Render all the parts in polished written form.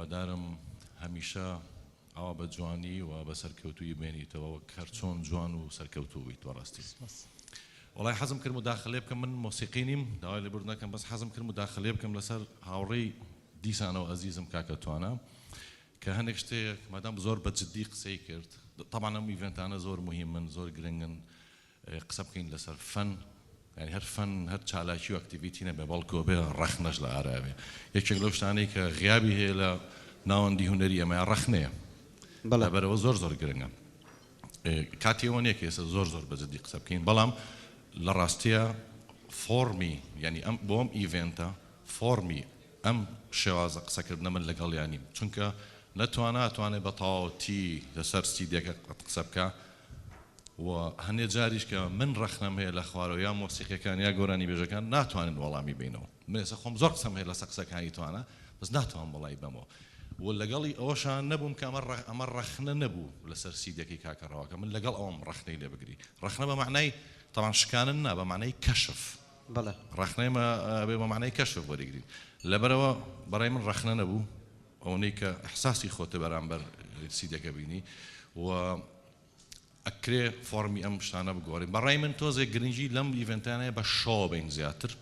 هیوادارم هەمیشە ئەوە بە جوانی و بە سەرکەوتووی بێنیتەوە وەک هەر چۆن جوان و سەرکەوتوو بیت بەڕاستی. وڵای حەزم کرد مداخلێ بکەم، من مۆسیقی نیم، داوای لێبوور نەکەم، بەس حەزم کرد مداخلێ بکەم لەسەر هاوڕێی دیسانەوە عەزیزم کاکە توانە کە هەندێک شتێک مادام زۆر بەجددی قسەی کرد. طبعا ئەم ئیڤێنتانە زۆر مهمن، زۆر گرنگن قسە بکەین لەسەر فەن، يعني هەر فەن هەر چالاکی و ئەکتیڤیتی نەبێ بەڵکو بێ ڕەخنەش لە ئاراوێ. یەکێک لەو شتانەی کە غیابی هەیە لە ناوەندی هونەری ئەمە ڕەخنەیە، لەبەرەوە زۆر گرنگە. کاتی ئەوە نییە کە ئێستا زۆر بەجددی قسە بکەین، بەڵام لە ڕاستیە فۆرمی یعنی ئەم بۆ ئەم ئیڤێنتە فۆرمی ئەم شێوازە قسەکردنە من لەگەڵیان نیم، چونکە نەتوانێت بە تەواوەتی لەسەر سیدێکە قسە بکە و هەندێک جاریش کە من ڕەخنەم هەیە لە خوارەوە یا مۆسیقیەکان یا گۆرانی بێژەکان ناتوانن وەڵامی بینەوە. من ئێستا خۆم زۆر قسەم هەیە لەسەر قسەکانی توانە، بەس ناتوان وەڵامی بەمەوە. و لەگەڵی ئەوەشان نەبووم کە ئەمە ڕەخنە نەبوو لەسەر سیدێکی کاکەڕەوەکە، من لەگەڵ ئەوم ڕەخنەی لێ بگری. ڕەخنە بە معنای طبعا شکانن نا، بە معنای کەشف. بەڵێ ڕەخنەی بێ بە معنای کەشف وەرەگرین. لەبەرەوە بەڕای من ڕەخنە نەبوو، ئەوەی کە ئەحساسی خۆتە بەرامبەر سیدەکە بینی و ئەکرێ فۆرمی ئەم شتانە بگۆڕین. بەڕای من تۆزێک گرنگی لەم ئیڤێنتانەیە بە شۆ بین زیاتر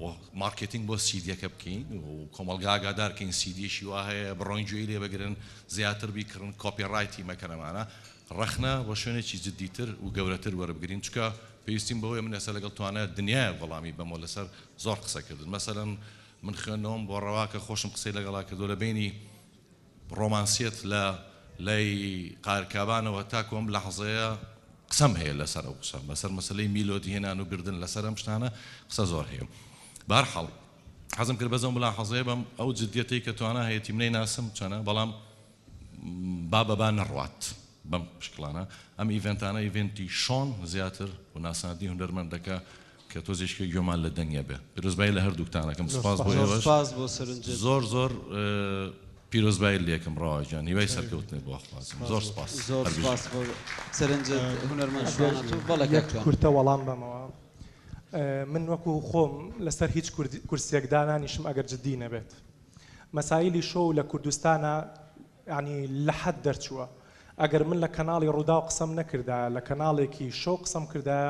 و مارکتینگ بۆ سیدیەکە بکەین و کۆمەلگا ئاگادارکەین سیدیشی وا هەیە بڕۆین گوێی لێ بگرن، زیاتر بیکردن کۆپیڕایتی مەکەنەمانە. ڕەخنە بۆ شوێنێکی جددیتر و گەورەتر وەربگرین، چکە پێویستیم بەوەیە من ئێستا لەگەڵ توانایە دنیای وەڵامی بەمەوە لەسەر زۆر قسەکردن. مەسەلەن من خوێندنەوەم بۆ ڕەواکە خۆشم قسەی لەگەڵا کردو لە بینی ڕۆمانسیەت لە لای قارکابانەوە تاکو ئەم لەحظەیە قسەم هەیە لەسەر ئەو قسە، بەسەر مەسەلەی میلۆدی هێنان و بردن لەسەر ئەم شتانە قسە زۆر هەیە. بەهەرحاڵ حەزم کرد بەزەم ملاحەزەیە بەم ئەو جددیەتەی کە توانە هەیەی منەی ناسم چەنە، بەڵام با نەڕوات بەم شکلانە. ئەم ئیڤێنتانە ئیڤێنتی شۆن زیاتر و ناساندی هونەرمەندەکە کە تۆزێشکی گوێمان لە دەنگە بێ. پیرۆزبایی لە هەردووکتانەکەم سوپاس بۆ ئێوەش، زۆر پیرۆزبایی لێکم ڕاوەجان، هیوای سەرکەوتنێ بۆ خوازم. زۆر سپاس. زۆر سپاس بۆ سەرنجت هونەرمەند شوانەت و بەڵێ کاکتوان. کورتە وەڵام بەمەوە. من وەکو خۆم لەسەر هیچ کورسێک دانانیشم ئەگەر جددی نەبێت. مەسایلی شۆ لە کوردستانە یعنی لە حەد دەرچووە. ئەگەر من لە کەناڵی ڕوودا قسەم نەکردا، لە کەناڵێکی شۆ قسەم کردا،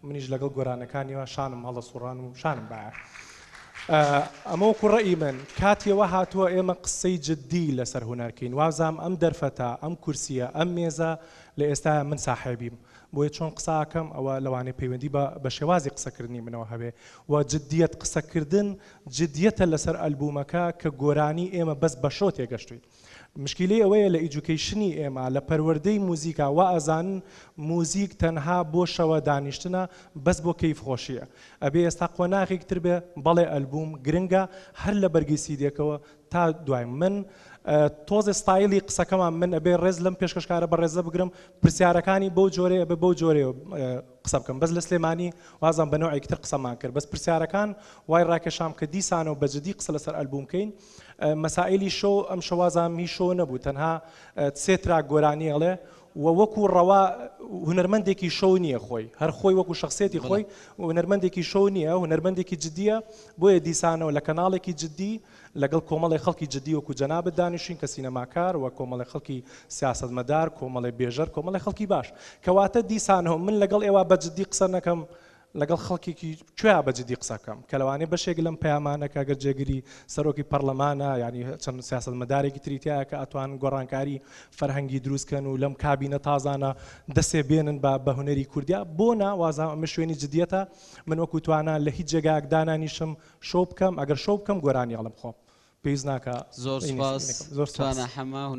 منیش لەگەڵ گۆرانەکانیەوە شانم هەڵە سوڕان و شانم باە. ئەمە وەکو ڕێی من کاتیەوە هاتووە ئێمە قسەی جددی لەسەر هونەرکەین. وازام ئەم دەرفەتە، ئەم کورسیە، ئەم مێزە لە ئێستا من ساحێبیم، بۆیە چۆن قساکەم ئەوە لەوانەیە پەیوەندی بە شێوازی قسەکردنی منەوە هەبێ و جددیەت قسەکردن جددیەتە لەسەر ئەلبومەکە کە گۆرانی ئێمە بەس بە شۆ تێگەشتووی. مشکلەی ئەوەیە لە ئیجوکیشنی ئێمە لە پەروەردەی موزیکا وا ئەزانن موزیک تەنها بۆ شەوە دانیشتنە، بەس بۆ کەیف خۆشیە. ئەبێ ئێستا قۆناغێکتر بێ بەڵێ ئەلبوم گرنگە هەر لە بەرگی سیدێکەوە تا دوای من تۆزە ستایلی قسەکەمان من ئەبێ ڕێز لەم پێشکەشکارە بە ڕێزە بگرم، پرسیارەکانی بەو جۆرەیە بە بەو جۆرەیە قسە بکەم. بەس لە سلێمانی وازم بە نەوعێکتر قسەمان کرد، بەس پرسیارەکان وای ڕاکێشام کە دیسانەوە بەجددی قسە لەسەر ئەلبومکەین. مەسائلی شۆ ئەم شەوازام هی شۆ نەبوو، تەنها سێ تراک گۆرانی ئەڵێ و وەکو ڕەوا هونەرمەندێکی شۆ نییە، خۆی هەر خۆی وەکو شخصێتی خۆی هونەرمەندێکی شۆ نییە، هونەرمەندێکی جددیە. بۆیە دیسانەوە لە کەناڵێکی جددی لەگەڵ کۆمەڵی خەڵکی جددی وەکو جەنابەت دانیشتین کە سینەماکار و کۆمەڵی خەڵکی سیاسەتمەدار، کۆمەڵی بێژەر، کۆمەڵی خەڵکی باش، کەواتە دیسانەوە من لەگەڵ ئێوە بە جددی قسە نەکەم، لەگەڵ خەڵکێکی کوێ بە جددی قسەکەم کە لەوانەیە بەشێک لەم پەیامانە کە ئەگەر جێگیری سەرۆکی پەرلەمانە یعنی چەند سیاسەتمەدارێکی تریتایە کە ئەتوان گۆڕانکاری فەرهەنگی دروستکەن و لەم کابینە تازانە دەسێ بێنن بە هونەری کوردیا. بۆ ناوازام ئەمە شوێنی جددیەتە. من وەکو توانە لە هیچ جێگایەک دانانیشم شۆ بکەم، ئەگەر شۆ بکەم گۆرانی هەڵم خۆم پێویست ناکە. زۆر سپاس توانە هەمە